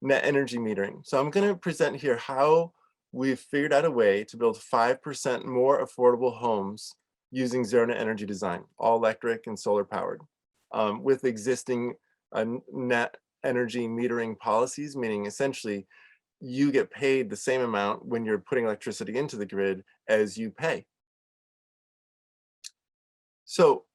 net energy metering. So I'm going to present here how we've figured out a way to build 5% more affordable homes using zero net energy design, all electric and solar powered, with existing net energy metering policies, meaning essentially you get paid the same amount when you're putting electricity into the grid as you pay. So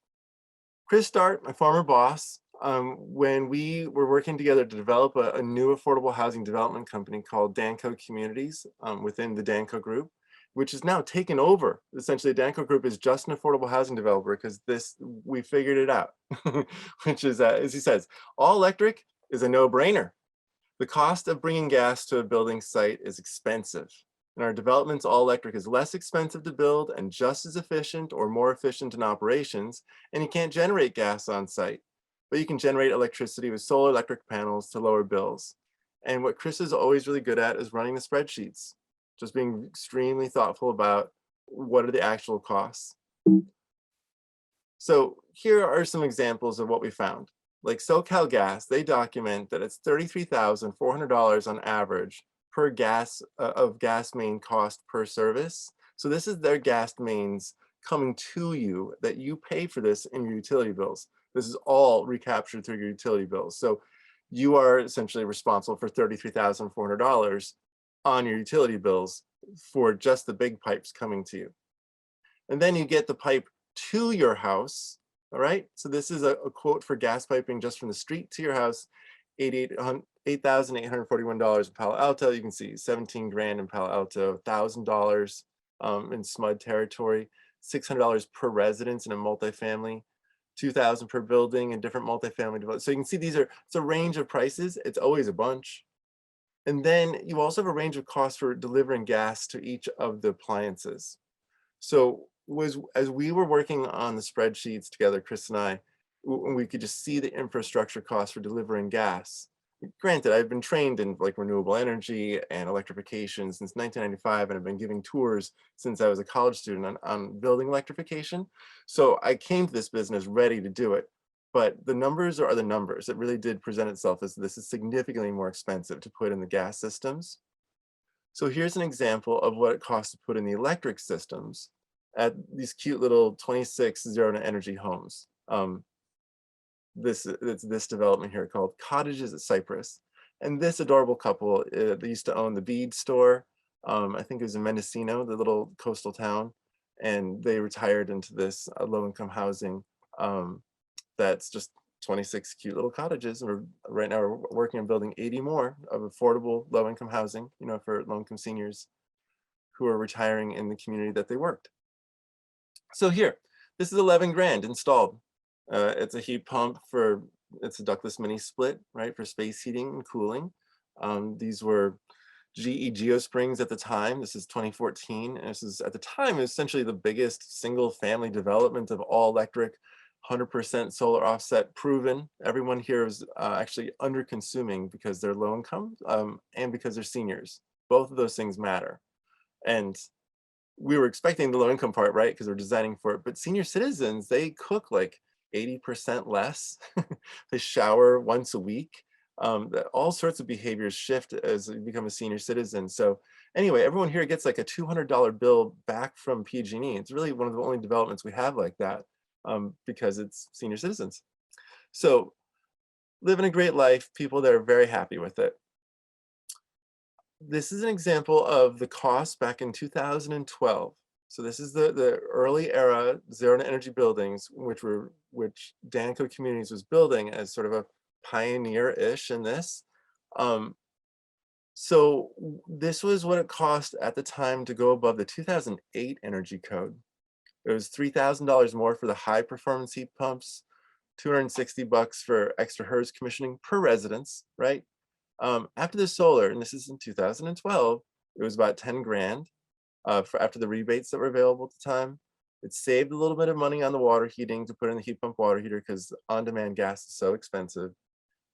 Chris Start, my former boss, when we were working together to develop a new affordable housing development company called Danco Communities within the Danco Group, which is now taken over. Essentially, the Danco Group is just an affordable housing developer because we figured it out, which is, as he says, all electric is a no-brainer. The cost of bringing gas to a building site is expensive. In our developments, all electric is less expensive to build and just as efficient or more efficient in operations, and you can't generate gas on site, but you can generate electricity with solar electric panels to lower bills. And what Chris is always really good at is running the spreadsheets, just being extremely thoughtful about what are the actual costs. So here are some examples of what we found. Like SoCal Gas, they document that it's $33,400 on average per gas gas main cost per service. So this is their gas mains coming to you that you pay for this in your utility bills. This is all recaptured through your utility bills. So you are essentially responsible for $33,400 on your utility bills for just the big pipes coming to you. And then you get the pipe to your house. All right, so this is a quote for gas piping just from the street to your house, $8,841 in Palo Alto. You can see 17 grand in Palo Alto, $1,000 in SMUD territory, $600 per residence in a multifamily, $2,000 per building in different multifamily developments. So you can see it's a range of prices. It's always a bunch. And then you also have a range of costs for delivering gas to each of the appliances. So as we were working on the spreadsheets together, Chris and I, we could just see the infrastructure costs for delivering gas. Granted, I've been trained in like renewable energy and electrification since 1995, and I've been giving tours since I was a college student on building electrification. So I came to this business ready to do it. But the numbers are the numbers. It really did present itself as this is significantly more expensive to put in the gas systems. So here's an example of what it costs to put in the electric systems at these cute little 26 zero net energy homes. It's this development here called Cottages at Cypress. And this adorable couple, they used to own the bead store. I think it was in Mendocino, the little coastal town. And they retired into this low-income housing that's just 26 cute little cottages. And right now we're working on building 80 more of affordable low-income housing, for low-income seniors who are retiring in the community that they worked. So here, this is 11 grand installed. It's a heat pump it's a ductless mini split, right, for space heating and cooling. These were GE Geosprings at the time. This is 2014. And this is, at the time, essentially the biggest single family development of all electric, 100% solar offset proven. Everyone here is actually under consuming because they're low income and because they're seniors. Both of those things matter. And we were expecting the low income part, right? Because we're designing for it. But senior citizens, they cook like 80% less. They shower once a week. All sorts of behaviors shift as you become a senior citizen. So anyway, everyone here gets like a $200 bill back from PG&E. It's really one of the only developments we have like that because it's senior citizens. So living a great life, people that are very happy with it. This is an example of the cost back in 2012. So this is the early era zero net energy buildings, which Danco Communities was building as sort of a pioneer-ish in this. So this was what it cost at the time to go above the 2008 energy code. It was $3,000 more for the high performance heat pumps, $260 for extra HERS commissioning per residence, right? After the solar, and this is in 2012, it was about 10 grand after the rebates that were available at the time. It saved a little bit of money on the water heating to put in the heat pump water heater because on-demand gas is so expensive,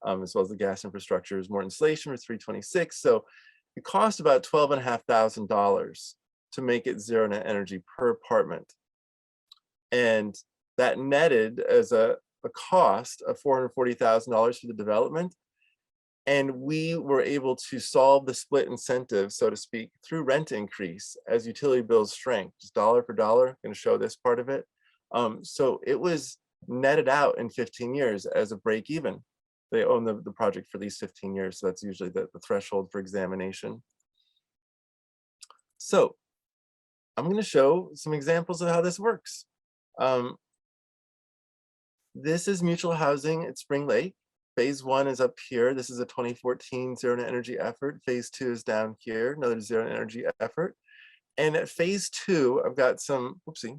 as well as the gas infrastructure is more insulation for 326. So it cost about $12,500 to make it zero net energy per apartment. And that netted as a cost of $440,000 for the development. And we were able to solve the split incentive, so to speak, through rent increase as utility bills shrank, just dollar for dollar. I'm going to show this part of it. So it was netted out in 15 years as a break even. They own the project for at least 15 years. So that's usually the threshold for examination. So I'm going to show some examples of how this works. This is mutual housing at Spring Lake. Phase 1 is up here. This is a 2014 zero net energy effort. Phase 2 is down here, another zero net energy effort. And at phase 2, I've got some, whoopsie.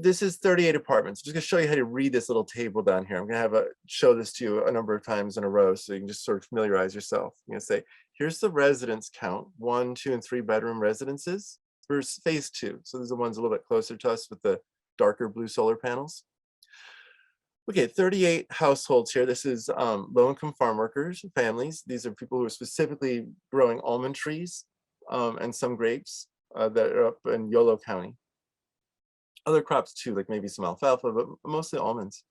This is 38 apartments. I'm just gonna show you how to read this little table down here. I'm gonna show this to you a number of times in a row so you can just sort of familiarize yourself. I'm gonna say, here's the residence count, 1, 2, and 3 bedroom residences for phase 2. So these are the ones a little bit closer to us with the darker blue solar panels. Okay, 38 households here. This is low-income farm workers, families. These are people who are specifically growing almond trees and some grapes that are up in Yolo County. Other crops too, like maybe some alfalfa, but mostly almonds.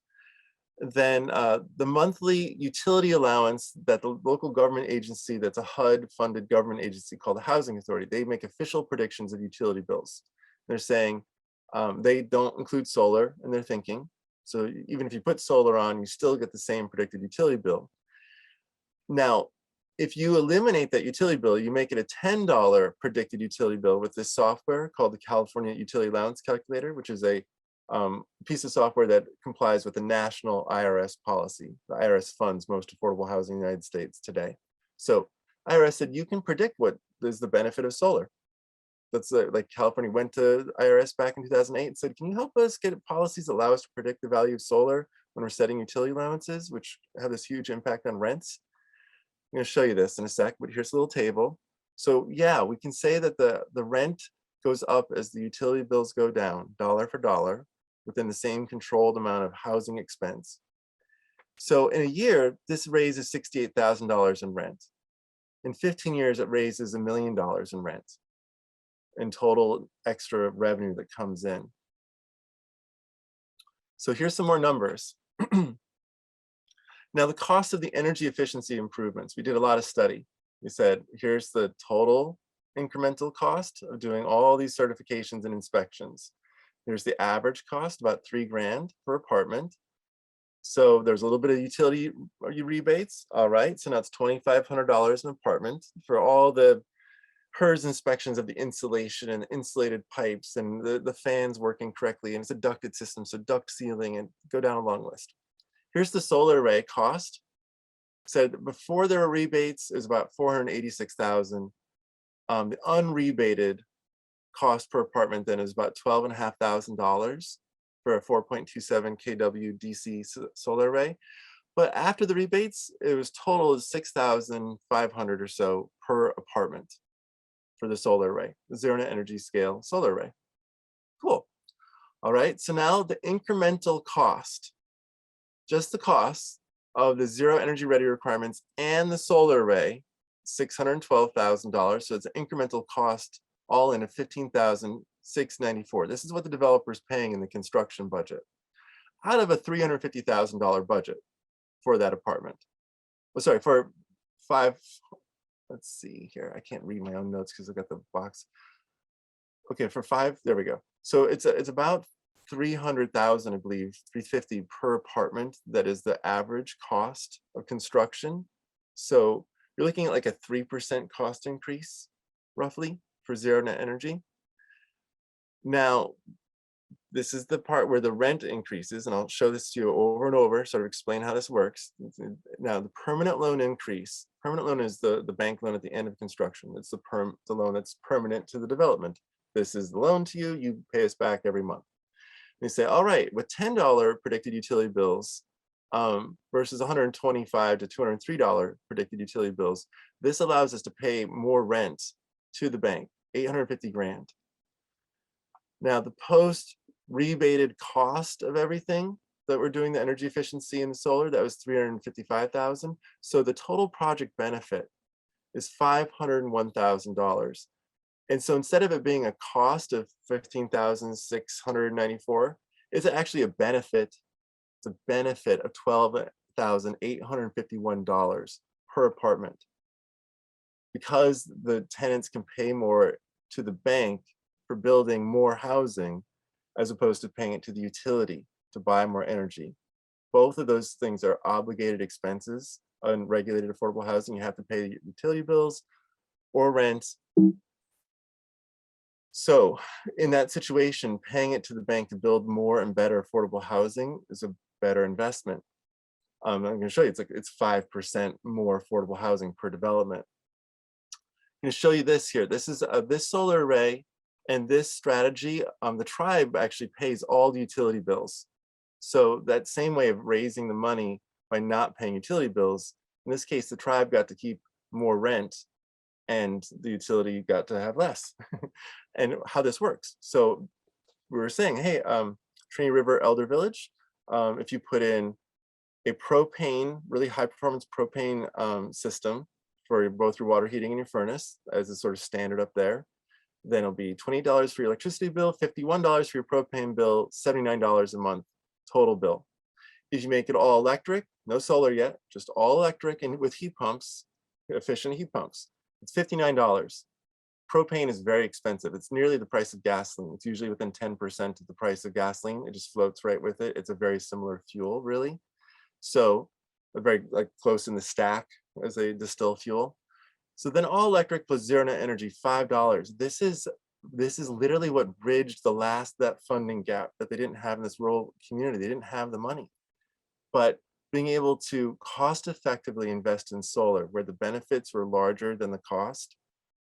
Then the monthly utility allowance that the local government agency, that's a HUD-funded government agency called the Housing Authority, they make official predictions of utility bills. They're saying they don't include solar in their thinking. So even if you put solar on, you still get the same predicted utility bill. Now, if you eliminate that utility bill, you make it a $10 predicted utility bill with this software called the California Utility Allowance Calculator, which is a piece of software that complies with the national IRS policy. The IRS funds most affordable housing in the United States today. So IRS said, you can predict what is the benefit of solar. That's like California went to IRS back in 2008 and said, can you help us get policies that allow us to predict the value of solar when we're setting utility allowances, which have this huge impact on rents? I'm going to show you this in a sec, but here's a little table. So yeah, we can say that the rent goes up as the utility bills go down, dollar for dollar, within the same controlled amount of housing expense. So in a year, this raises $68,000 in rent. In 15 years, it raises $1 million in rent in total extra revenue that comes in. So here's some more numbers. Now, the cost of the energy efficiency improvements, we did a lot of study. We said, here's the total incremental cost of doing all these certifications and inspections. Here's the average cost, about $3 grand per apartment. So there's a little bit of utility rebates. All right, so now it's $2,500 an apartment for all the HERS inspections of the insulation and insulated pipes and the fans working correctly, and it's a ducted system, so duct sealing, and go down a long list. Here's the solar array cost. So before there were rebates, it was about $486,000. The unrebated cost per apartment then is about $12,500 for a 4.27 kW DC solar array. But after the rebates, it was total of $6,500 or so per apartment for the solar array, the zero net energy scale solar array. Cool. All right, so now the incremental cost, just the cost of the zero energy ready requirements and the solar array, $612,000. So it's an incremental cost all in of $15,694. This is what the developer is paying in the construction budget out of a $350,000 budget for that apartment. Oh, sorry, for five. Let's see here. I can't read my own notes because I've got the box. Okay, for 5, there we go. So it's about 300,000, I believe, 350 per apartment. That is the average cost of construction. So you're looking at like a 3% cost increase, roughly, for zero net energy. Now, this is the part where the rent increases, and I'll show this to you over and over, sort of explain how this works. Now, the permanent loan increase, permanent loan is the bank loan at the end of construction. It's the loan that's permanent to the development. This is the loan to you, you pay us back every month. And you say, all right, with $10 predicted utility bills versus $125 to $203 predicted utility bills, this allows us to pay more rent to the bank, 850 grand. Now, the post rebated cost of everything that we're doing, the energy efficiency and the solar, that was $355,000. So the total project benefit is $501,000. And so instead of it being a cost of $15,694, it's actually a benefit. It's a benefit of $8,851 per apartment, because the tenants can pay more to the bank for building more housing as opposed to paying it to the utility to buy more energy. Both of those things are obligated expenses on regulated affordable housing. You have to pay utility bills or rent. So in that situation, paying it to the bank to build more and better affordable housing is a better investment. I'm going to show you, it's 5% more affordable housing per development. I'm going to show you this here. This is this solar array, and this strategy, the tribe actually pays all the utility bills. So that same way of raising the money by not paying utility bills, in this case, the tribe got to keep more rent and the utility got to have less. And how this works. So we were saying, hey, Trinity River Elder Village, if you put in a propane, really high performance propane system for both your water heating and your furnace, as a sort of standard up there, then it'll be $28 for your electricity bill, $51 for your propane bill, $79 a month total bill. If you make it all electric, no solar yet, just all electric and with heat pumps, efficient heat pumps, it's $59. Propane is very expensive. It's nearly the price of gasoline. It's usually within 10% of the price of gasoline. It just floats right with it. It's a very similar fuel, really. So very close in the stack as a distill fuel. So then all electric plus zero net energy, $5. This is literally what bridged that funding gap that they didn't have in this rural community. They didn't have the money. But being able to cost effectively invest in solar where the benefits were larger than the cost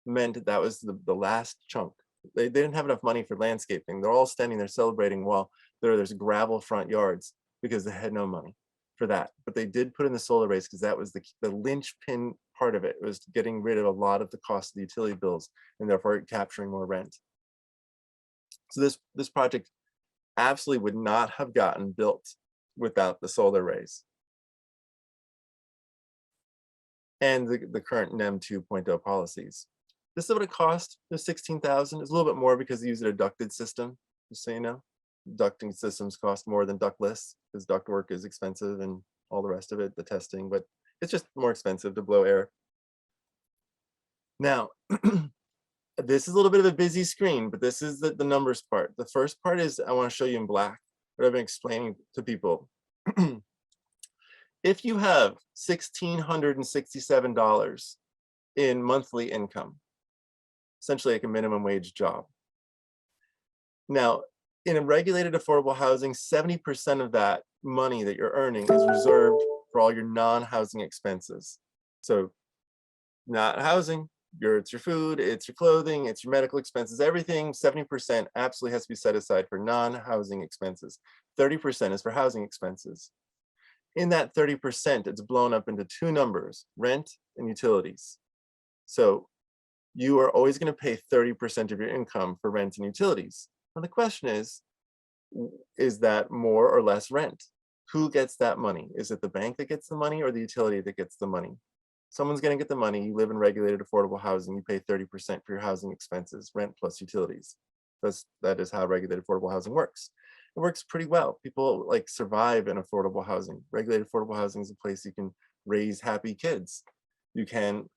meant that was the last chunk. They didn't have enough money for landscaping. They're all standing there celebrating while there's gravel front yards because they had no money for that. But they did put in the solar arrays because that was the linchpin part of it. It was getting rid of a lot of the cost of the utility bills and therefore capturing more rent. So this project absolutely would not have gotten built without the solar arrays. And the current NEM 2.0 policies. This is what it cost. It was $16,000. It's a little bit more because they use a ducted system, just so you know. Ducting systems cost more than ductless because ductwork is expensive and all the rest of it, the testing, but it's just more expensive to blow air. Now, this is a little bit of a busy screen, but this is the numbers part. The first part is I want to show you in black, what I've been explaining to people. If you have $1,667 in monthly income, essentially like a minimum wage job. Now, in a regulated affordable housing, 70% of that money that you're earning is reserved for all your non-housing expenses. So not housing, it's your food, it's your clothing, it's your medical expenses, everything, 70% absolutely has to be set aside for non-housing expenses. 30% is for housing expenses. In that 30%, it's blown up into two numbers, rent and utilities. So you are always going to pay 30% of your income for rent and utilities. Now the question is that more or less rent? Who gets that money? Is it the bank that gets the money or the utility that gets the money? Someone's going to get the money. You live in regulated affordable housing. You pay 30% for your housing expenses, rent plus utilities. That is how regulated affordable housing works. It works pretty well. People survive in affordable housing. Regulated affordable housing is a place you can raise happy kids. You can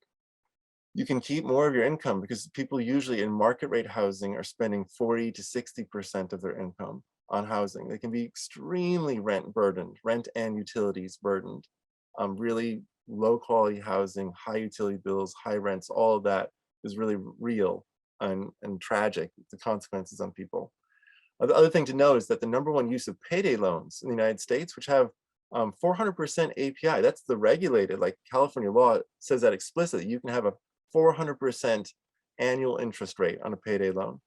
keep more of your income because people usually in market rate housing are spending 40 to 60% of their income on housing. They can be extremely rent burdened, rent and utilities burdened. Really low quality housing, high utility bills, high rents, all of that is really real and tragic, the consequences on people. The other thing to know is that the #1 use of payday loans in the United States, which have 400% API, that's the regulated, like California law says that explicitly, you can have a 400% annual interest rate on a payday loan.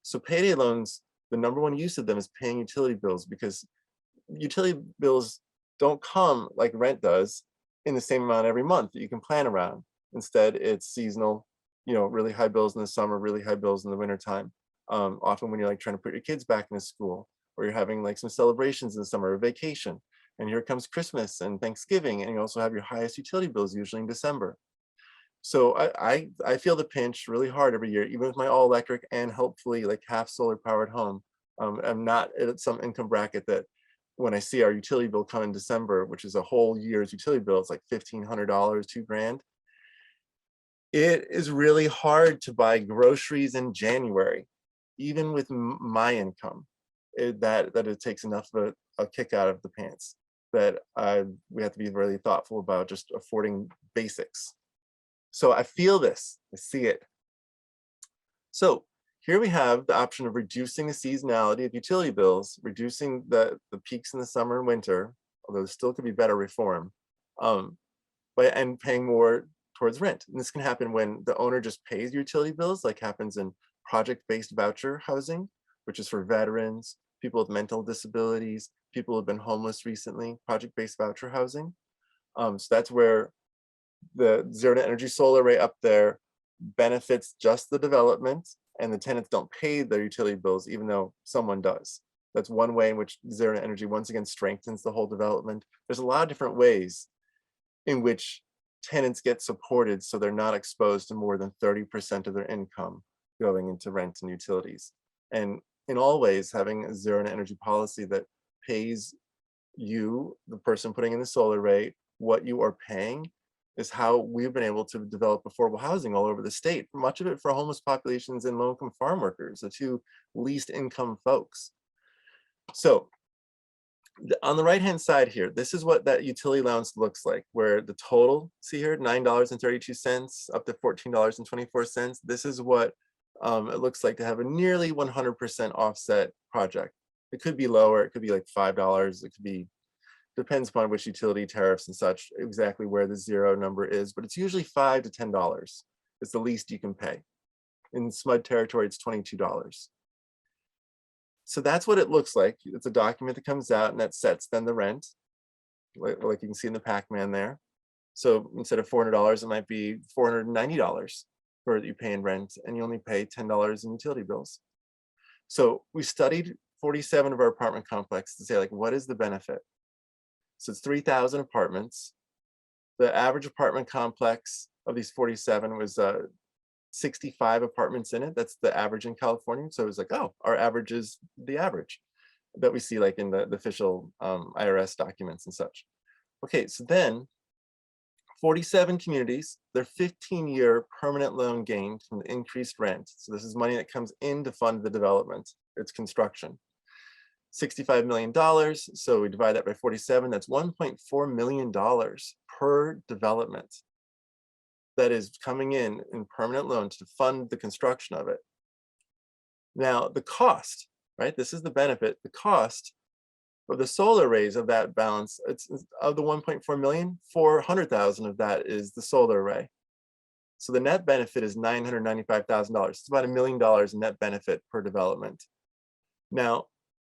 So payday loans, the #1 use of them is paying utility bills because utility bills don't come like rent does in the same amount every month that you can plan around. Instead, it's seasonal, really high bills in the summer, really high bills in the wintertime. Often when you're trying to put your kids back into school, or you're having some celebrations in the summer or vacation, and here comes Christmas and Thanksgiving, and you also have your highest utility bills usually in December. So I feel the pinch really hard every year, even with my all electric and hopefully half solar powered home. I'm not at some income bracket that when I see our utility bill come in December, which is a whole year's utility bill, it's like $1,500, 2 grand. It is really hard to buy groceries in January, even with my income. That it takes enough of a kick out of the pants that we have to be really thoughtful about just affording basics. So I feel this, I see it. So here we have the option of reducing the seasonality of utility bills, reducing the peaks in the summer and winter, although there still could be better reform, um, and paying more towards rent. And this can happen when the owner just pays utility bills, like happens in project-based voucher housing, which is for veterans, people with mental disabilities, people who have been homeless recently, project-based voucher housing. So that's where the zero to energy solar array up there benefits just the development, and the tenants don't pay their utility bills, even though someone does. That's one way in which zero to energy once again strengthens the whole development. There's a lot of different ways in which tenants get supported so they're not exposed to more than 30% of their income going into rent and utilities. And in all ways, having a zero to energy policy that pays you, the person putting in the solar array, what you are paying is how we've been able to develop affordable housing all over the state, much of it for homeless populations and low-income farm workers, the two least income folks. So on the right-hand side here, this is what that utility allowance looks like, where the total, see here, $9.32 up to $14.24. This is what it looks like to have a nearly 100% offset project. It could be lower, it could be like $5, it could be, depends upon which utility tariffs and such, exactly where the zero number is, but it's usually $5 to $10. It's the least you can pay. In SMUD territory, it's $22. So that's what it looks like. It's a document that comes out and that sets then the rent, like you can see in the Pac-Man there. So instead of $400, it might be $490 for you pay in rent, and you only pay $10 in utility bills. So we studied 47 of our apartment complexes to say, like, what is the benefit? So it's 3,000 apartments. The average apartment complex of these 47 was 65 apartments in it. That's the average in California. So it was like, oh, our average is the average that we see like in the official IRS documents and such. Okay, so then 47 communities, their 15-year permanent loan gained from the increased rent. So this is money that comes in to fund the development, its construction. $65 million, so we divide that by 47, that's $1.4 million per development that is coming in permanent loans to fund the construction of it. Now, the cost, right? This is the benefit. The cost of the solar arrays of that balance, it's of the 1.4 million, 400,000 of that is the solar array. So the net benefit is $995,000. It's about $1 million net benefit per development. Now,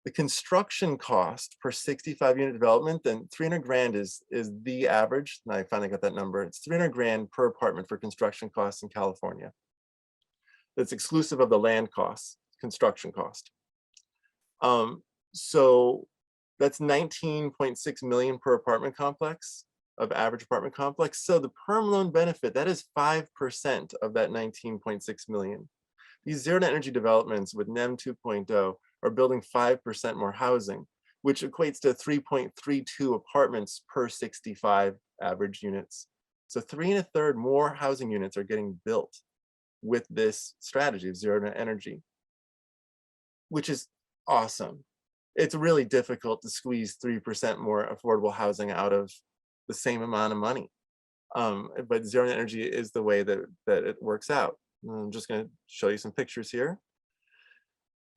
the construction cost per 65 unit development, then 300 grand is the average. And I finally got that number. It's 300 grand per apartment for construction costs in California. That's exclusive of the land costs, construction cost. So that's 19.6 million per apartment complex of average apartment complex. So the perm loan benefit, that is 5% of that 19.6 million. These zero to energy developments with NEM 2.0 are building 5% more housing, which equates to 3.32 apartments per 65 average units. So 3 1/3 more housing units are getting built with this strategy of zero to energy, which is awesome. It's really difficult to squeeze 3% more affordable housing out of the same amount of money. But zero energy is the way that it works out. I'm just going to show you some pictures here.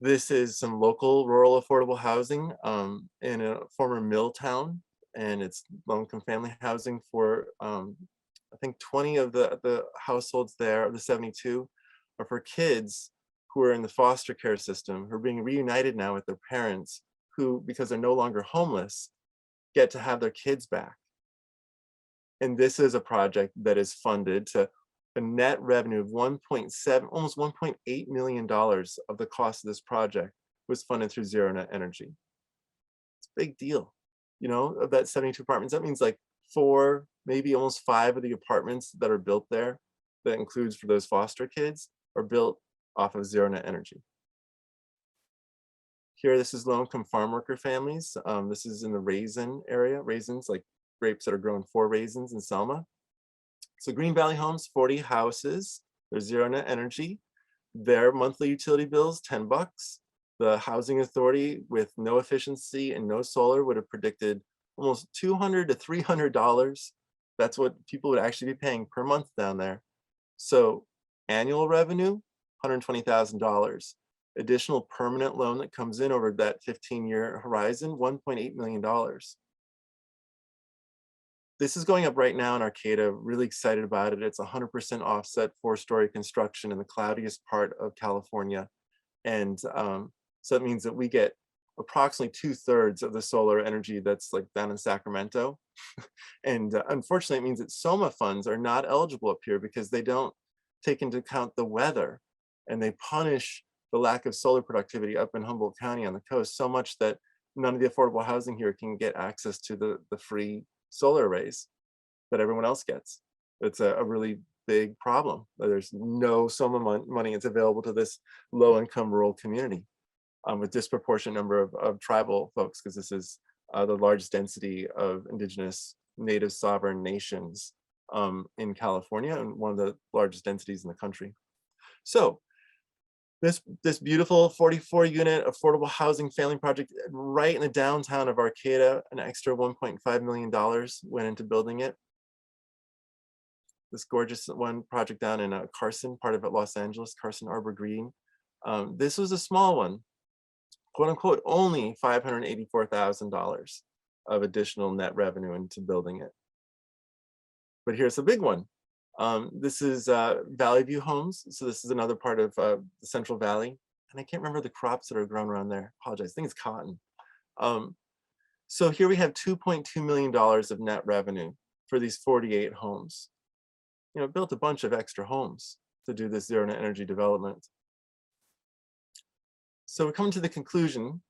This is some local rural affordable housing in a former mill town, and it's low-income family housing for I think 20 of the households there of the 72 are for kids who are in the foster care system, who are being reunited now with their parents, who, because they're no longer homeless, get to have their kids back. And this is a project that is funded to a net revenue of 1.7, almost $1.8 million of the cost of this project was funded through zero net energy. It's a big deal. You know, of that 72 apartments, that means like 4, maybe almost 5 of the apartments that are built there, that includes for those foster kids, are built off of zero net energy. Here, this is low-income farm worker families. This is in the raisin area, raisins, like grapes that are grown for raisins in Selma. So Green Valley Homes, 40 houses. They're zero net energy. Their monthly utility bills, 10 bucks. The housing authority with no efficiency and no solar would have predicted almost $200 to $300. That's what people would actually be paying per month down there. So annual revenue, $120,000. Additional permanent loan that comes in over that 15-year horizon, $1.8 million. This is going up right now in Arcata, really excited about it. It's 100% offset 4-story construction in the cloudiest part of California. And so it means that we get approximately 2/3 of the solar energy that's like down in Sacramento. And unfortunately, it means that SOMA funds are not eligible up here because they don't take into account the weather, and they punish the lack of solar productivity up in Humboldt County on the coast so much that none of the affordable housing here can get access to the free solar arrays that everyone else gets. It's a really big problem. There's no SOMA money that's available to this low-income rural community with disproportionate number of tribal folks, because this is the largest density of indigenous native sovereign nations in California, and one of the largest densities in the country. So this beautiful 44-unit affordable housing family project right in the downtown of Arcata, an extra $1.5 million went into building it. This gorgeous one project down in Carson, part of Los Angeles, Carson Arbor Green. This was a small one, quote unquote, only $584,000 of additional net revenue into building it. But here's the big one. This is Valley View Homes. So this is another part of the Central Valley. And I can't remember the crops that are grown around there. Apologize, I think it's cotton. So here we have $2.2 million of net revenue for these 48 homes. You know, built a bunch of extra homes to do this zero net energy development. So we're coming to the conclusion,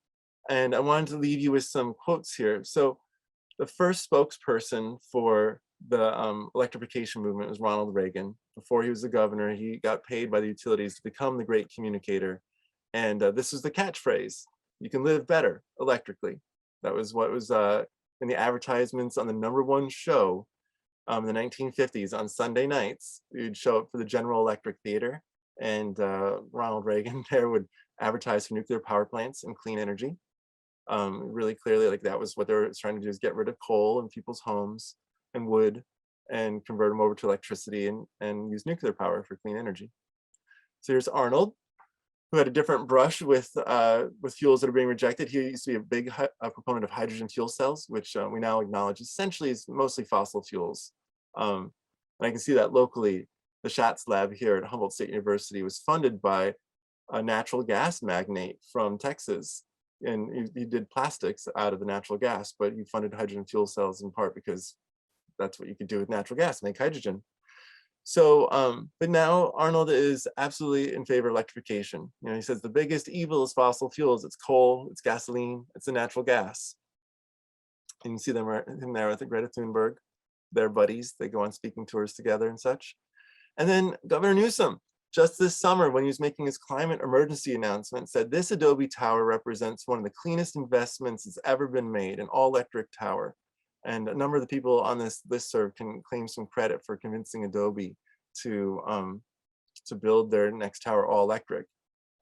and I wanted to leave you with some quotes here. So the first spokesperson for the electrification movement was Ronald Reagan. Before he was the governor, he got paid by the utilities to become the great communicator. And this was the catchphrase: you can live better electrically. That was what was in the advertisements on the #1 show in the 1950s on Sunday nights. You'd show up for the General Electric Theater, and Ronald Reagan there would advertise for nuclear power plants and clean energy. Really clearly, like that was what they were trying to do, is get rid of coal in people's homes and wood, and convert them over to electricity and use nuclear power for clean energy. So here's Arnold, who had a different brush with fuels that are being rejected. He used to be a big proponent of hydrogen fuel cells, which we now acknowledge essentially is mostly fossil fuels. And I can see that locally. The Schatz lab here at Humboldt State University was funded by a natural gas magnate from Texas. And he did plastics out of the natural gas, but he funded hydrogen fuel cells in part because that's what you could do with natural gas, make hydrogen. So, but now Arnold is absolutely in favor of electrification. You know, he says the biggest evil is fossil fuels. It's coal, it's gasoline, it's the natural gas. And you see them right in there with Greta Thunberg. They're buddies. They go on speaking tours together and such. And then Governor Newsom, just this summer, when he was making his climate emergency announcement, said this Adobe tower represents one of the cleanest investments that's ever been made, an all-electric tower. And a number of the people on this listserv can claim some credit for convincing Adobe to build their next tower all electric.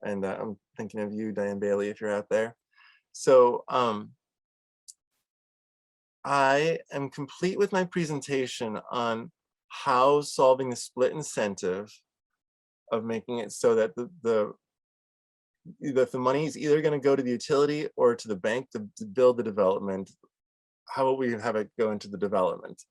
And I'm thinking of you, Diane Bailey, if you're out there. So I am complete with my presentation on how solving the split incentive of making it so that the money is either going to go to the utility or to the bank to build the development. How about we have it go into the development?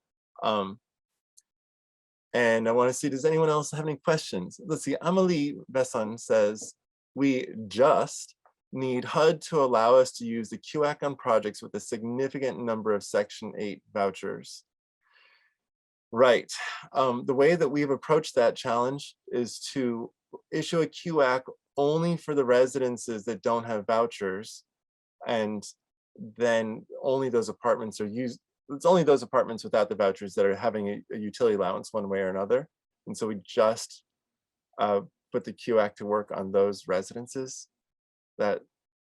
And I want to see, does anyone else have any questions? Let's see, Amelie Besson says, we just need HUD to allow us to use the QAC on projects with a significant number of Section 8 vouchers. Right. The way that we've approached that challenge is to issue a QAC only for the residences that don't have vouchers, and then only those apartments are used. It's only those apartments without the vouchers that are having a utility allowance one way or another. And so we just put the QAC to work on those residences that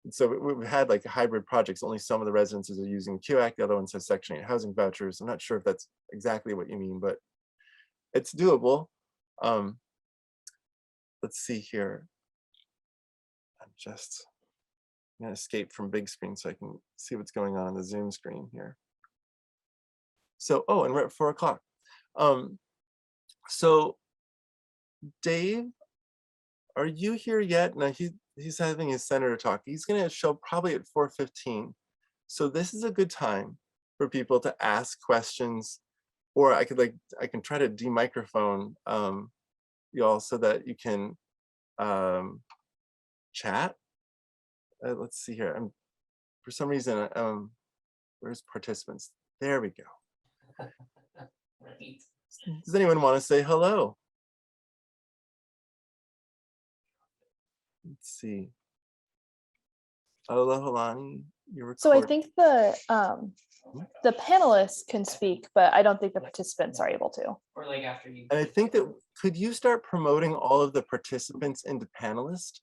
So we've had like hybrid projects. Only some of the residences are using the Q Act. The other one says Section 8 housing vouchers. I'm not sure if that's exactly what you mean, but it's doable. Um, let's see here. I'm just going to escape from big screen so I can see what's going on the Zoom screen here. So, oh, and we're at 4 o'clock. So Dave, are you here yet? No, he's having his senator talk. He's going to show probably at 4:15. So this is a good time for people to ask questions, or I can try to demicrophone y'all so that you can chat. Let's see here. For some reason, where's participants? There we go. Right. Does anyone want to say hello? Let's see. Alohalani, you're recording. So I think the panelists can speak, but I don't think the participants are able to. Or like after you. And I think that, could you start promoting all of the participants into panelists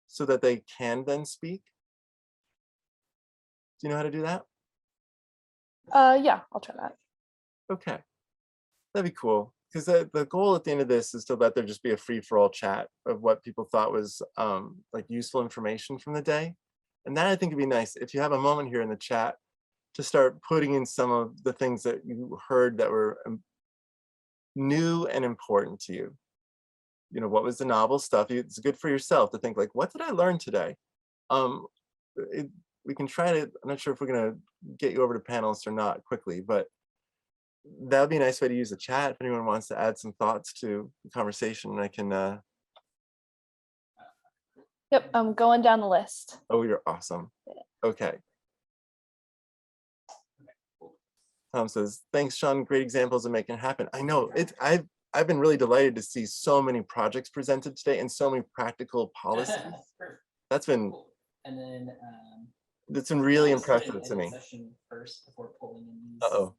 so that they can then speak? Do you know how to do that? Yeah, I'll try that. Okay, that'd be cool. Because the goal at the end of this is to let there just be a free-for-all chat of what people thought was like useful information from the day. And that I think would be nice if you have a moment here in the chat to start putting in some of the things that you heard that were new and important to you. You know, what was the novel stuff? It's good for yourself to think like, what did I learn today? We can try to, I'm not sure if we're gonna get you over to panelists or not quickly, but that would be a nice way to use the chat if anyone wants to add some thoughts to the conversation. I can, Yep, I'm going down the list. oh, you're awesome. Okay. Tom says, thanks, Sean. Great examples of making it happen. I know I've been really delighted to see so many projects presented today and so many practical policies. That's been, Cool. And then that's been really I'll start impressive an to me. edit session first before pulling in these Uh-oh.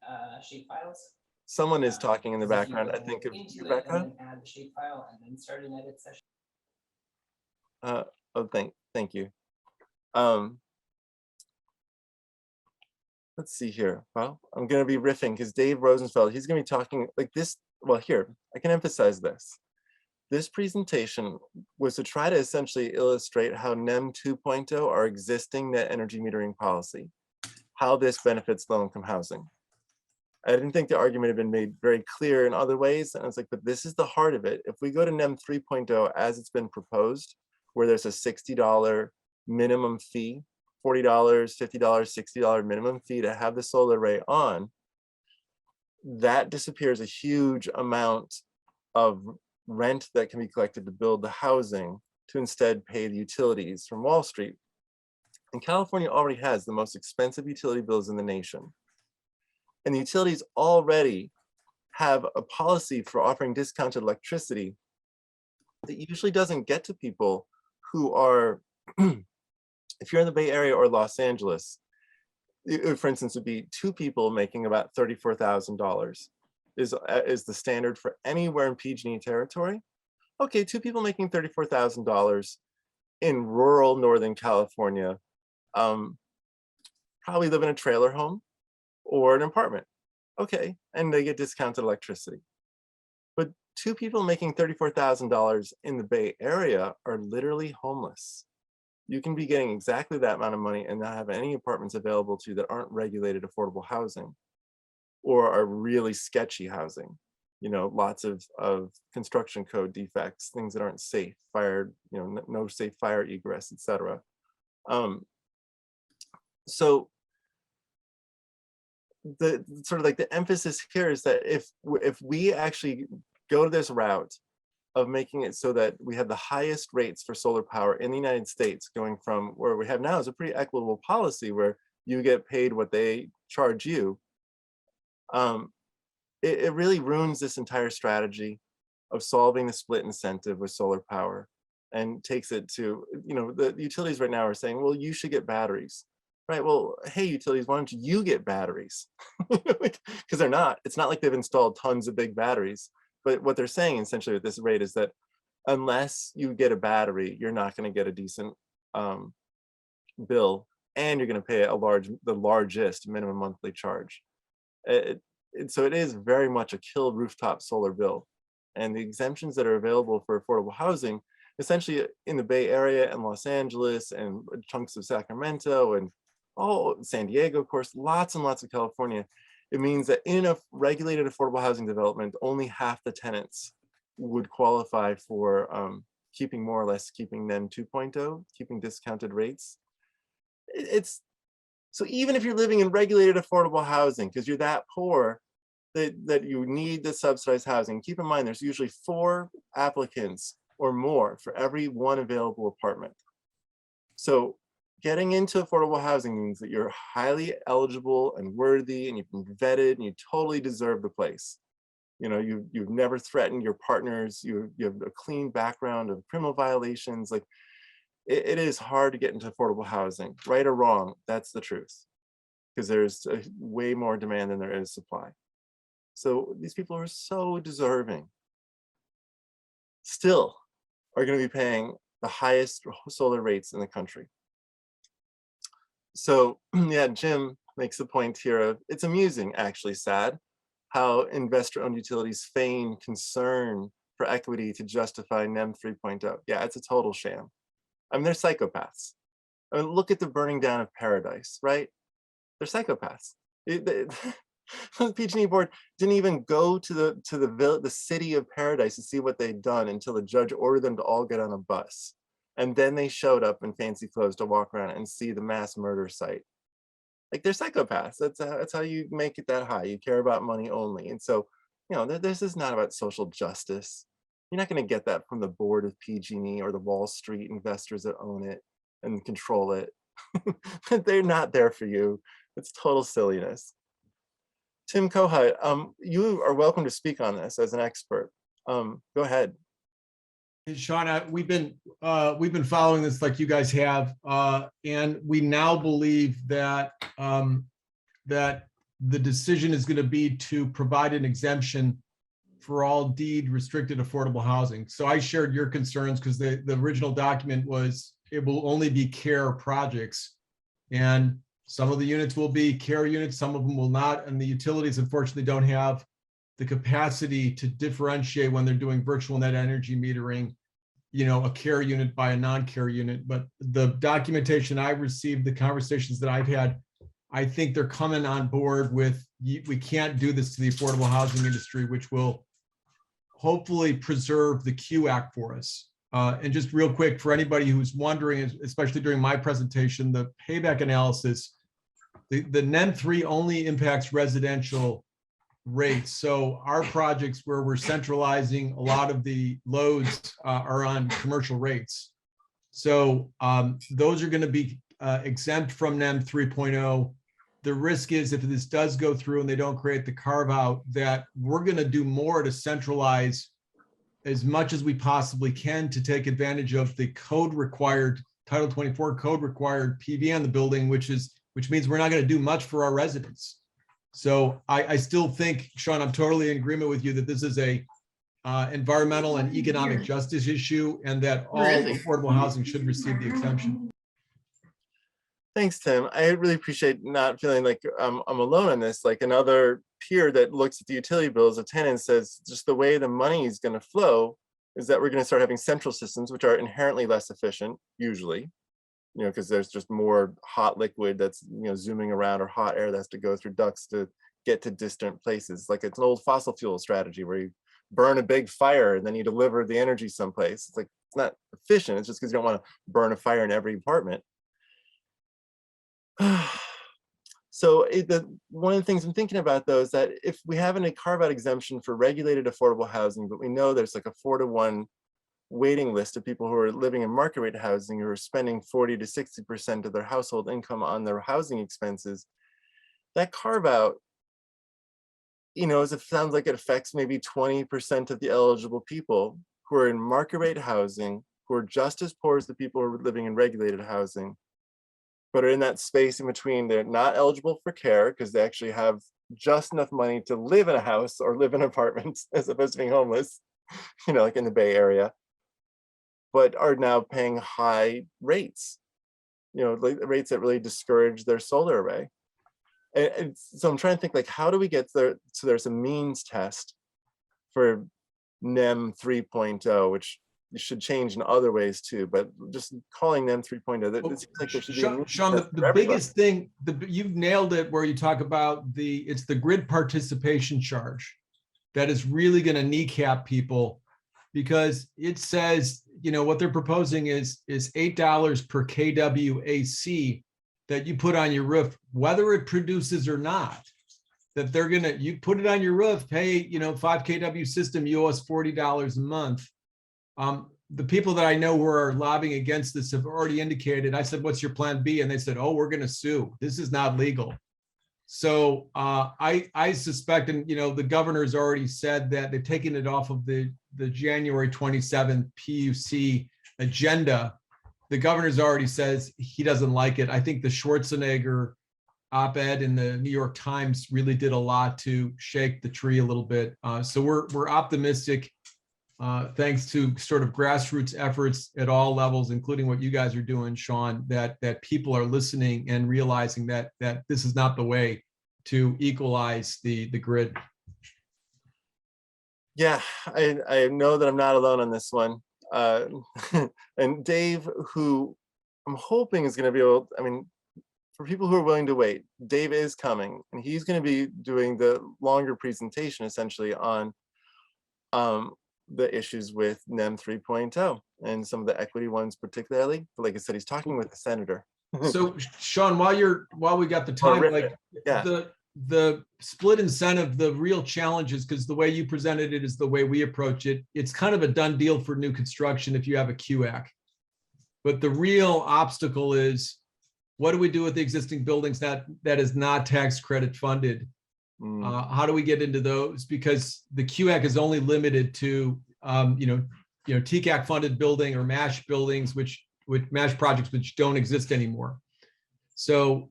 shape files. Someone is talking in the 'Cause if you background. I go think of into it Rebecca. and then add the shape file and then start an edit session. Oh, thank you. Let's see here. Well, I'm going to be riffing because Dave Rosenfeld, he's going to be talking like this. Well, here, I can emphasize this. This presentation was to try to essentially illustrate how NEM 2.0, our existing net energy metering policy, how this benefits low-income housing. I didn't think the argument had been made very clear in other ways. And I was like, but this is the heart of it. If we go to NEM 3.0 as it's been proposed, where there's a $60 minimum fee, $40, $50, $60 minimum fee to have the solar array on, that disappears a huge amount of rent that can be collected to build the housing to instead pay the utilities from Wall Street. And California already has the most expensive utility bills in the nation. And the utilities already have a policy for offering discounted electricity that usually doesn't get to people who are, if you're in the Bay Area or Los Angeles, for instance, would be two people making about $34,000 is the standard for anywhere in PG&E territory. Okay, two people making $34,000 in rural Northern California probably live in a trailer home or an apartment. Okay, and they get discounted electricity. But two people making $34,000 in the Bay Area are literally homeless. You can be getting exactly that amount of money and not have any apartments available to you that aren't regulated affordable housing or are really sketchy housing. You know, lots of construction code defects, things that aren't safe, fire, you know, no safe fire egress, etc. So the sort of like the emphasis here is that if we actually go to this route of making it so that we have the highest rates for solar power in the United States, going from where we have now is a pretty equitable policy where you get paid what they charge you, it really ruins this entire strategy of solving the split incentive with solar power and takes it to, you know, the utilities right now are saying, well, you should get batteries. Right, well, hey, utilities, why don't you get batteries? Because they're not. It's not like they've installed tons of big batteries. But what they're saying essentially at this rate is that unless you get a battery, you're not going to get a decent bill, and you're going to pay the largest minimum monthly charge. So it is very much a kill rooftop solar bill. And the exemptions that are available for affordable housing, essentially in the Bay Area and Los Angeles and chunks of Sacramento and San Diego, of course, lots and lots of California, it means that in a regulated affordable housing development, only half the tenants would qualify for keeping NEM 2.0, keeping discounted rates. It's so even if you're living in regulated affordable housing, because you're that poor that you need the subsidized housing, keep in mind there's usually 4 applicants or more for every 1 available apartment. So getting into affordable housing means that you're highly eligible and worthy, and you've been vetted, and you totally deserve the place. You know, you've never threatened your partners. You have a clean background of criminal violations. Like it is hard to get into affordable housing, right or wrong. That's the truth, because there's way more demand than there is supply. So these people who are so deserving still are going to be paying the highest solar rates in the country. So yeah, Jim makes a point here of, it's amusing, actually sad, how investor-owned utilities feign concern for equity to justify NEM 3.0. Yeah, it's a total sham. I mean, they're psychopaths. I mean, look at the burning down of Paradise, right? They're psychopaths. The PG&E board didn't even go to the city of Paradise to see what they'd done until the judge ordered them to all get on a bus. And then they showed up in fancy clothes to walk around and see the mass murder site. Like, they're psychopaths. That's how you make it that high. You care about money only. And so, you know, this is not about social justice. You're not going to get that from the board of PG&E or the Wall Street investors that own it and control it. They're not there for you. It's total silliness. Tim Kohut, you are welcome to speak on this as an expert. Go ahead. Sean, we've been following this like you guys have, and we now believe that that the decision is going to be to provide an exemption for all deed restricted affordable housing. So I shared your concerns because the original document was it will only be care projects, and some of the units will be care units, some of them will not, and the utilities unfortunately don't have the capacity to differentiate when they're doing virtual net energy metering, you know, a care unit by a non-care unit. But the documentation I've received, the conversations that I've had, I think they're coming on board with, we can't do this to the affordable housing industry, which will hopefully preserve the Q Act for us. And just real quick, for anybody who's wondering, especially during my presentation, the payback analysis, the NEM 3 only impacts residential rates. So our projects where we're centralizing a lot of the loads are on commercial rates. So those are going to be exempt from NEM 3.0. The risk is if this does go through and they don't create the carve out, that we're going to do more to centralize as much as we possibly can to take advantage of the code required, Title 24 code required PV on the building, which means we're not going to do much for our residents. So I still think, Sean, I'm totally in agreement with you that this is a environmental and economic justice issue, and that all affordable housing should receive the exemption. Thanks, Tim. I really appreciate not feeling like I'm alone on this. Like another peer that looks at the utility bills of tenants says just the way the money is going to flow is that we're going to start having central systems, which are inherently less efficient, usually, you know, because there's just more hot liquid that's, you know, zooming around, or hot air that has to go through ducts to get to distant places. Like it's an old fossil fuel strategy where you burn a big fire and then you deliver the energy someplace. It's like, it's not efficient. It's just because you don't want to burn a fire in every apartment. So one of the things I'm thinking about though is that if we have a carve-out exemption for regulated affordable housing, but we know there's like a 4-to-1 waiting list of people who are living in market rate housing who are spending 40 to 60% of their household income on their housing expenses, that carve-out, you know, as it sounds like it affects maybe 20% of the eligible people who are in market rate housing, who are just as poor as the people who are living in regulated housing, but are in that space in between. They're not eligible for care because they actually have just enough money to live in a house or live in apartments as opposed to being homeless, you know, like in the Bay Area, but are now paying high rates. like rates that really discourage their solar array. And so I'm trying to think, like, how do we get there? So there's a means test for NEM 3.0, which you should change in other ways too, but just calling NEM 3.0, that it seems like there should be a means Sean, test the for everybody. biggest thing, you've nailed it where you talk about it's the grid participation charge that is really going to kneecap people, because it says, what they're proposing is $8 per kW AC that you put on your roof, whether it produces or not. That you put it on your roof, pay 5 kW system, you owe us $40 a month. The people that I know who are lobbying against this have already indicated. I said, what's your plan B? And they said, oh, we're going to sue. This is not legal. So I suspect, and the governor's already said that they've taken it off of the January 27th PUC agenda. The governor's already says he doesn't like it. I think the Schwarzenegger op-ed in the New York Times really did a lot to shake the tree a little bit. So we're optimistic, thanks to sort of grassroots efforts at all levels, including what you guys are doing, Sean, that people are listening and realizing that this is not the way to equalize the grid. Yeah, I know that I'm not alone on this one. And Dave, who I'm hoping is going to be able, for people who are willing to wait, Dave is coming, and he's going to be doing the longer presentation essentially on the issues with NEM 3.0 and some of the equity ones particularly. But like I said, he's talking with the senator. So Sean, while we got the time, like yeah. the split incentive, the real challenges, because the way you presented it is the way we approach it. It's kind of a done deal for new construction if you have a QAC. But the real obstacle is, what do we do with the existing buildings that is not tax credit funded? How do we get into those? Because the QAC is only limited to TCAC funded building or MASH buildings, which MASH projects which don't exist anymore. So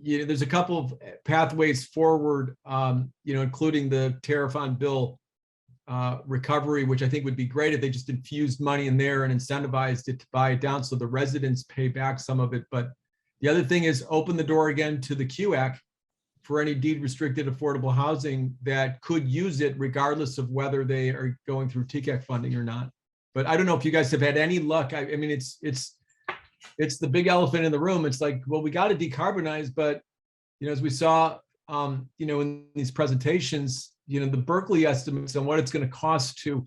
there's a couple of pathways forward, including the tariff on bill recovery, which I think would be great if they just infused money in there and incentivized it to buy it down so the residents pay back some of it. But the other thing is open the door again to the QAC for any deed restricted affordable housing that could use it, regardless of whether they are going through TCAC funding or not. But I don't know if you guys have had any luck. I mean, it's the big elephant in the room. It's like, well, we got to decarbonize, but as we saw, in these presentations, the Berkeley estimates on what it's going to cost to,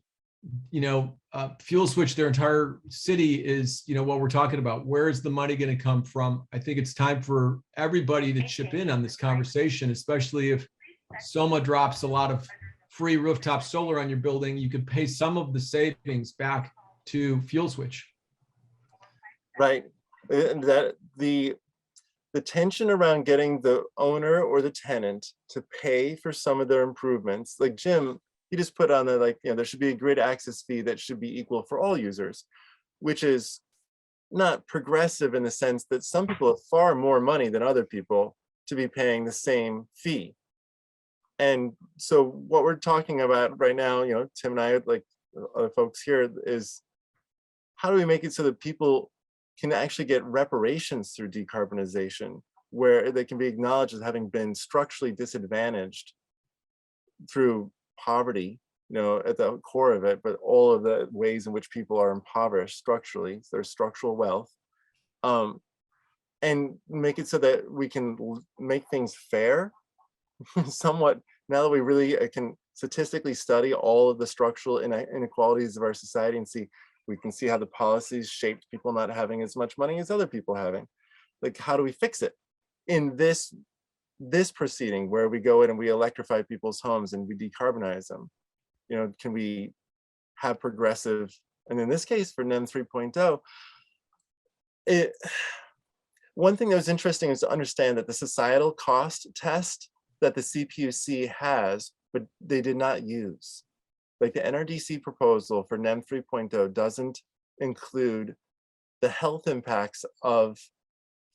fuel switch their entire city is, what we're talking about. Where is the money going to come from? I think it's time for everybody to chip in on this conversation, especially if SOMA drops a lot of free rooftop solar on your building. You could pay some of the savings back to fuel switch. Right. That the tension around getting the owner or the tenant to pay for some of their improvements, like Jim, he just put on there, like, there should be a grid access fee that should be equal for all users, which is not progressive in the sense that some people have far more money than other people to be paying the same fee. And so what we're talking about right now, Tim and I, like other folks here, is how do we make it so that people can actually get reparations through decarbonization, where they can be acknowledged as having been structurally disadvantaged through poverty, at the core of it, but all of the ways in which people are impoverished structurally, so there's structural wealth, and make it so that we can make things fair somewhat, now that we really can statistically study all of the structural inequalities of our society and we can see how the policies shaped people not having as much money as other people having. Like, how do we fix it in this proceeding where we go in and we electrify people's homes and we decarbonize them? Can we have progressive, and in this case for NEM 3.0, one thing that was interesting is to understand that the societal cost test that the CPUC has, but they did not use. Like the NRDC proposal for NEM 3.0 doesn't include the health impacts of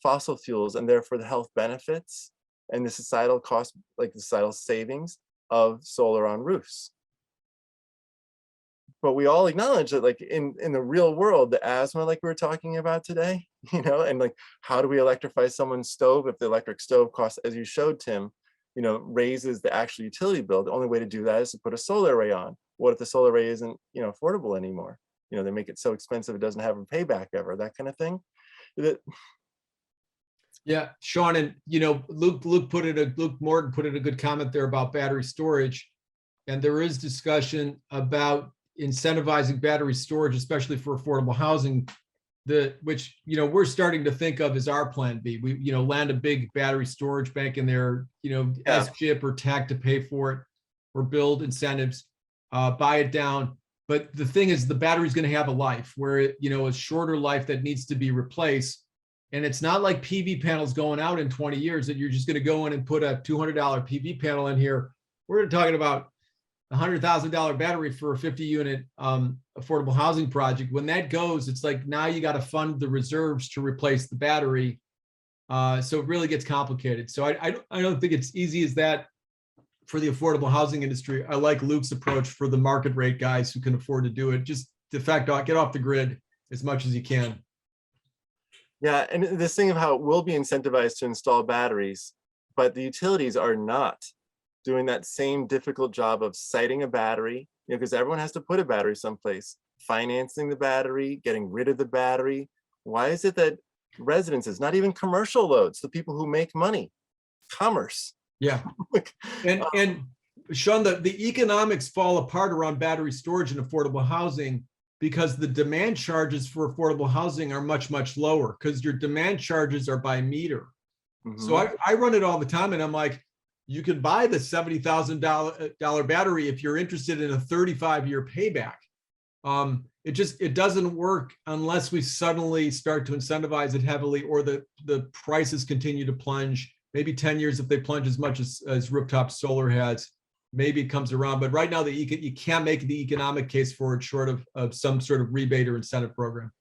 fossil fuels and therefore the health benefits and the societal cost, like the societal savings of solar on roofs. but we all acknowledge that like in the real world, the asthma like we were talking about today, and like how do we electrify someone's stove if the electric stove costs, as you showed Tim, raises the actual utility bill. The only way to do that is to put a solar array on. What if the solar array isn't affordable anymore? They make it so expensive it doesn't have a payback ever, that kind of thing. Yeah, Sean, and Luke Morton put in a good comment there about battery storage. And there is discussion about incentivizing battery storage, especially for affordable housing, which we're starting to think of as our plan B. We land a big battery storage bank in there, SCHIP or TAC to pay for it, or build incentives, buy it down. But the thing is, the battery is going to have a life where a shorter life that needs to be replaced. And it's not like PV panels going out in 20 years that you're just going to go in and put a $200 PV panel in here. We're talking about $100,000 battery for a 50-unit affordable housing project. When that goes, it's like now you got to fund the reserves to replace the battery. So it really gets complicated. So I don't think it's easy as that for the affordable housing industry. I like Luke's approach for the market rate guys who can afford to do it. Just de facto, get off the grid as much as you can. Yeah, and this thing of how it will be incentivized to install batteries, but the utilities are not doing that same difficult job of siting a battery, because everyone has to put a battery someplace, financing the battery, getting rid of the battery. Why is it that residences, not even commercial loads, the people who make money, commerce? Yeah. And Sean, the economics fall apart around battery storage and affordable housing because the demand charges for affordable housing are much, much lower because your demand charges are by meter. So I run it all the time and I'm like, you can buy the $70,000 battery if you're interested in a 35-year payback. It doesn't work unless we suddenly start to incentivize it heavily or the prices continue to plunge. Maybe 10 years if they plunge as much as rooftop solar has, maybe it comes around. But right now you can't make the economic case for it short of some sort of rebate or incentive program.